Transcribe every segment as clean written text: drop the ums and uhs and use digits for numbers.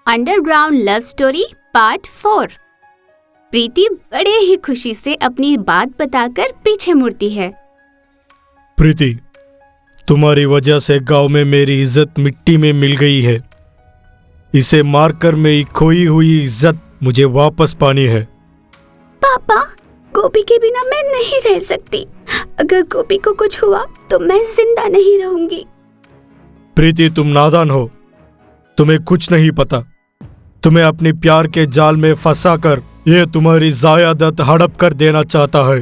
Underground love story part 4। प्रीति बड़े ही खुशी से अपनी बात बताकर पीछे मुड़ती है। प्रीति, तुम्हारी वजह से गांव में मेरी इज्जत मिट्टी में मिल गई है। इसे मारकर मेरी खोई हुई इज्जत मुझे वापस पानी है। पापा, गोपी के बिना मैं नहीं रह सकती। अगर गोपी को कुछ हुआ तो मैं जिंदा नहीं रहूंगी। प्रीति, तुम नादान हो, तुम्हें कुछ नहीं पता। तुम्हें अपनी प्यार के जाल में फंसाकर ये तुम्हारी ज़ायदत हड़प कर देना चाहता है।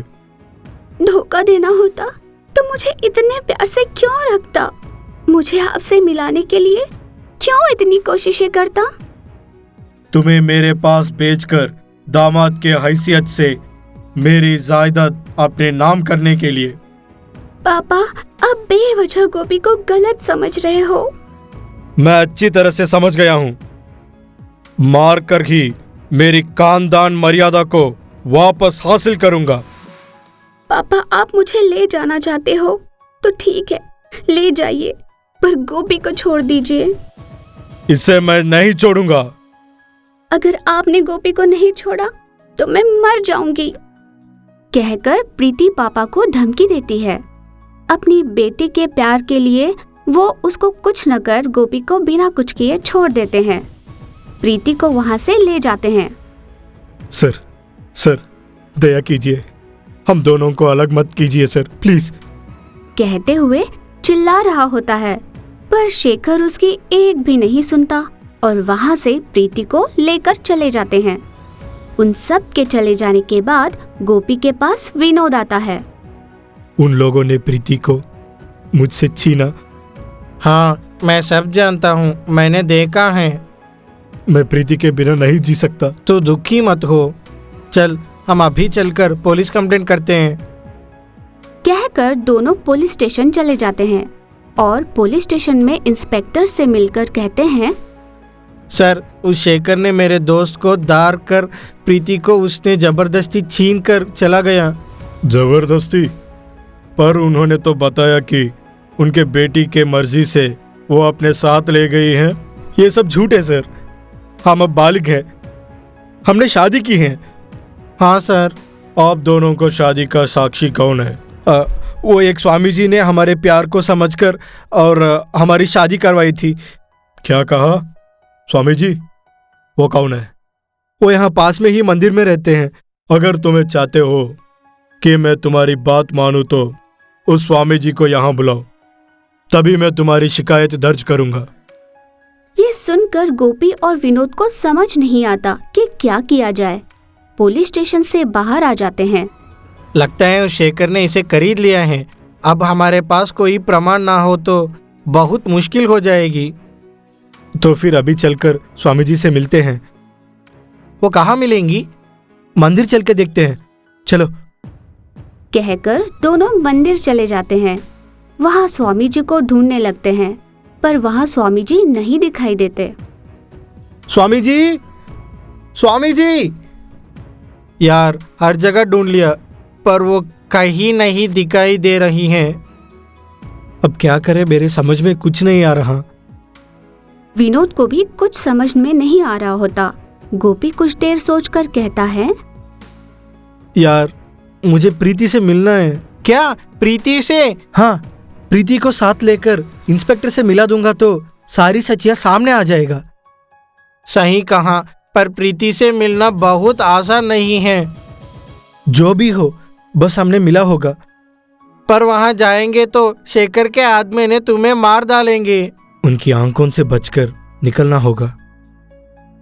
धोखा देना होता तो मुझे इतने प्यार से क्यों रखता? मुझे आपसे मिलाने के लिए क्यों इतनी कोशिशें करता? तुम्हें मेरे पास भेजकर दामाद के हैसियत से मेरी जायदाद अपने नाम करने के लिए। पापा, आप बेवजह गोपी को गलत समझ रहे हो। मैं अच्छी तरह से समझ गया हूँ। मार कर ही मेरी खानदान मर्यादा को वापस हासिल करूंगा। पापा, आप मुझे ले जाना चाहते हो तो ठीक है, ले जाइए, पर गोपी को छोड़ दीजिए। इसे मैं नहीं छोड़ूंगा। अगर आपने गोपी को नहीं छोड़ा तो मैं मर जाऊंगी, कहकर प्रीति पापा को धमकी देती है। अपनी बेटी के प्यार के लिए वो उसको कुछ न कर गोपी को बिना कुछ किए छोड़ देते हैं। प्रीति को वहां से ले जाते हैं। सर, दया कीजिए, हम दोनों को अलग मत कीजिए सर, प्लीज, कहते हुए चिल्ला रहा होता है, पर शेखर उसकी एक भी नहीं सुनता और वहां से प्रीति को लेकर चले जाते हैं। उन सब के चले जाने के बाद गोपी के पास विनोद आता है। उन लोगों ने प्रीति को मुझसे छीना। हाँ, मैं सब जानता हूँ, मैंने देखा है। मैं प्रीति के बिना नहीं जी सकता। तो दुखी मत हो, चल हम अभी चलकर पुलिस कंप्लेंट करते हैं। कहकर दोनों पुलिस स्टेशन चले जाते हैं और पुलिस स्टेशन में इंस्पेक्टर से मिलकर कहते हैं, सर, उस शेखर ने मेरे दोस्त को दार कर प्रीति को उसने जबरदस्ती छीन कर चला गया। जबरदस्ती? पर उन्होंने तो बताया कि उनके बेटी के मर्जी से वो अपने साथ ले गई हैं। ये सब झूठ है सर। हम अब बालिग हैं, हमने शादी की है। हाँ सर। आप दोनों को शादी का साक्षी कौन है? वो एक स्वामी जी ने हमारे प्यार को समझकर और हमारी शादी करवाई थी। क्या कहा? स्वामी जी? वो कौन है? वो यहाँ पास में ही मंदिर में रहते हैं। अगर तुम्हें चाहते हो कि मैं तुम्हारी बात मानूं तो उस स्वामी जी को यहाँ बुलाओ, तभी मैं तुम्हारी शिकायत दर्ज करूंगा। ये सुनकर गोपी और विनोद को समझ नहीं आता कि क्या किया जाए। पुलिस स्टेशन से बाहर आ जाते हैं। लगता है उस शेखर ने इसे खरीद लिया है। अब हमारे पास कोई प्रमाण ना हो तो बहुत मुश्किल हो जाएगी। तो फिर अभी चलकर स्वामी जी से मिलते हैं। वो कहाँ मिलेंगी? मंदिर चल के देखते हैं, चलो। कहकर दोनों मंदिर चले जाते हैं। वहाँ स्वामी जी को ढूंढने लगते हैं, पर वहाँ स्वामी जी नहीं दिखाई देते। स्वामी जी, स्वामी जी! यार, हर जगह ढूंढ लिया पर वो कहीं नहीं दिखाई दे रही हैं। अब क्या करें, मेरे समझ में कुछ नहीं आ रहा। विनोद को भी कुछ समझ में नहीं आ रहा होता। गोपी कुछ देर सोचकर कहता है, यार, मुझे प्रीति से मिलना है। क्या, प्रीति से? हाँ, प्रीति को साथ लेकर इंस्पेक्टर से मिला दूंगा तो सारी सच्चाई सामने आ जाएगा। सही कहा, पर प्रीति से मिलना बहुत आसान नहीं है। जो भी हो, बस हमने मिला होगा। पर वहां जाएंगे तो शेखर के आदमी ने तुम्हें मार डालेंगे। उनकी आंखों से बचकर निकलना होगा।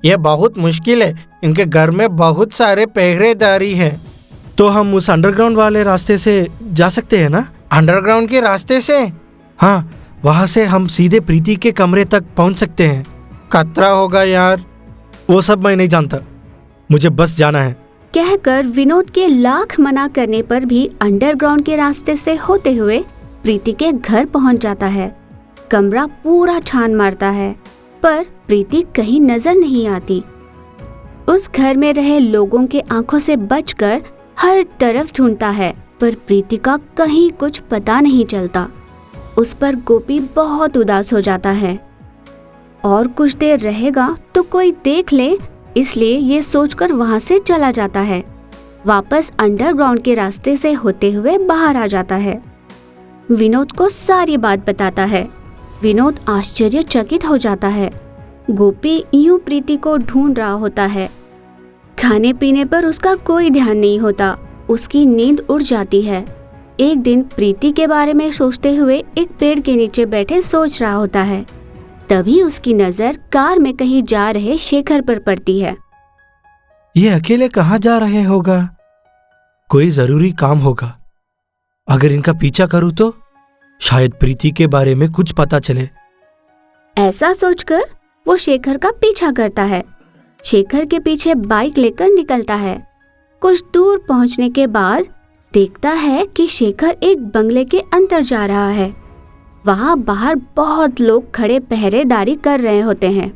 यह बहुत मुश्किल है, इनके घर में बहुत सारे पहरेदारी हैं। तो हम उस अंडरग्राउंड वाले रास्ते से जा सकते हैं ना? अंडरग्राउंड के रास्ते से? हाँ, वहां से हम सीधे प्रीति के कमरे तक पहुंच सकते हैं। खतरा होगा यार। वो सब मैं नहीं जानता, मुझे बस जाना है। कहकर विनोद के लाख मना करने पर भी अंडरग्राउंड के रास्ते से होते हुए प्रीति के घर पहुंच जाता है। कमरा पूरा छान मारता है, पर प्रीति कहीं नजर नहीं आती। उस घर में रहे लोगों के आंखों से बचकर हर तरफ ढूंढता है, पर प्रीति का कहीं कुछ पता नहीं चलता। उस पर गोपी बहुत उदास हो जाता है। और कुछ देर रहेगा तो कोई देख ले, इसलिए ये सोचकर वहाँ से चला जाता है। वापस अंडरग्राउंड के रास्ते से होते हुए बाहर आ जाता है। विनोद को सारी बात बताता है। विनोद आश्चर्यचकित हो जाता है। गोपी यूं प्रीति को ढूंढ रहा होता है। खाने पीने पर उसका कोई ध्यान नहीं होता। उसकी नींद उड़ जाती है। एक दिन प्रीति के बारे में सोचते हुए एक पेड़ के नीचे बैठे सोच रहा होता है। तभी उसकी नजर कार में कहीं जा रहे शेखर पर पड़ती है। ये अकेले कहाँ जा रहे होगा? कोई जरूरी काम होगा। अगर इनका पीछा करूँ तो शायद प्रीति के बारे में कुछ पता चले। ऐसा सोचकर वो शेखर का पीछा करता है। शेखर के पीछे बाइक लेकर निकलता है। कुछ दूर पहुंचने के बाद देखता है कि शेखर एक बंगले के अंदर जा रहा है। वहां बाहर बहुत लोग खड़े पहरेदारी कर रहे होते हैं,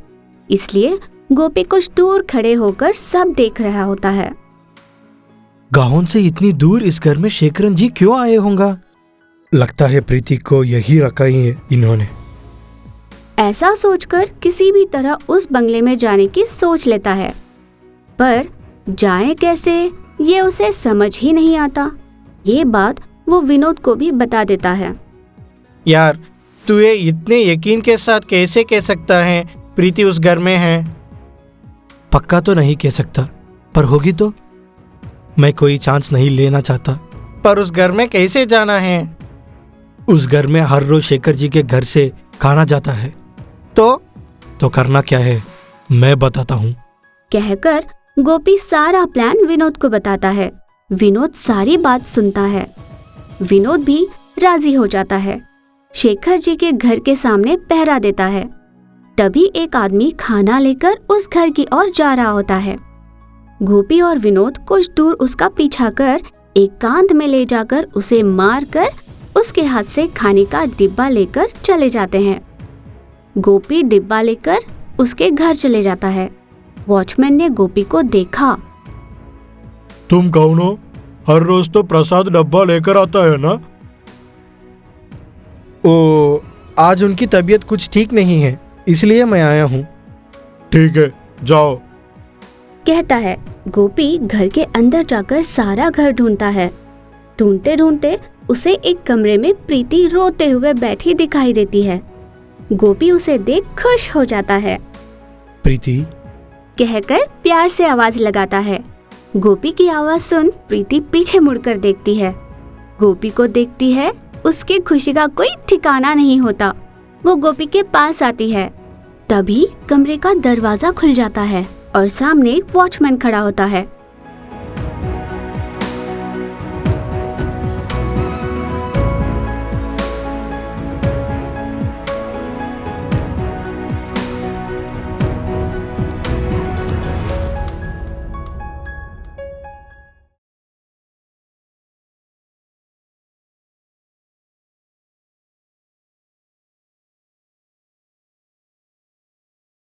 इसलिए गोपी कुछ दूर खड़े होकर सब देख रहा होता है। गांव से इतनी दूर इस घर में शेखरन जी क्यों आए होंगे? लगता है प्रीति को यही रखा ही है इन्होंने। ऐसा सोचकर किसी भी तरह उस बंगले में जाने की सोच लेता है, पर जाए कैसे ये उसे समझ ही नहीं आता। ये बात वो विनोद को भी बता देता है। यार, तू ये इतने यकीन के साथ कैसे कह सकता है प्रीति उस घर में है? पक्का तो नहीं कह सकता, पर होगी तो? मैं कोई चांस नहीं लेना चाहता। पर उस घर में कैसे जाना है? उस घर में हर रोज शेखर जी के घर से खाना जाता है। तो करना क्या है मैं बताता हूँ। कहकर गोपी सारा प्लान विनोद को बताता है। विनोद सारी बात सुनता है। विनोद भी राजी हो जाता है। शेखर जी के घर के सामने पहरा देता है। तभी एक आदमी खाना लेकर उस घर की ओर जा रहा होता है। गोपी और विनोद कुछ दूर उसका पीछा कर एकांत में ले जाकर उसे मारकर उसके हाथ से खाने का डिब्बा लेकर चले जाते हैं। गोपी डिब्बा लेकर उसके घर चले जाता है। वॉचमैन ने गोपी को देखा। तुम कौन हो? हर रोज तो प्रसाद डब्बा लेकर आता है ना? ओ, आज उनकी तबीयत कुछ ठीक नहीं है, इसलिए मैं आया हूँ। ठीक है, जाओ। कहता है। गोपी घर के अंदर जाकर सारा घर ढूंढता है। ढूंढते ढूंढते उसे एक कमरे में प्रीति रोते हुए बैठी दिखाई देती है। गोपी उसे देख खुश हो जाता है। प्रीति, कहकर प्यार से आवाज लगाता है। गोपी की आवाज सुन प्रीति पीछे मुड़कर देखती है। गोपी को देखती है, उसकी खुशी का कोई ठिकाना नहीं होता। वो गोपी के पास आती है। तभी कमरे का दरवाजा खुल जाता है और सामने वॉचमैन खड़ा होता है।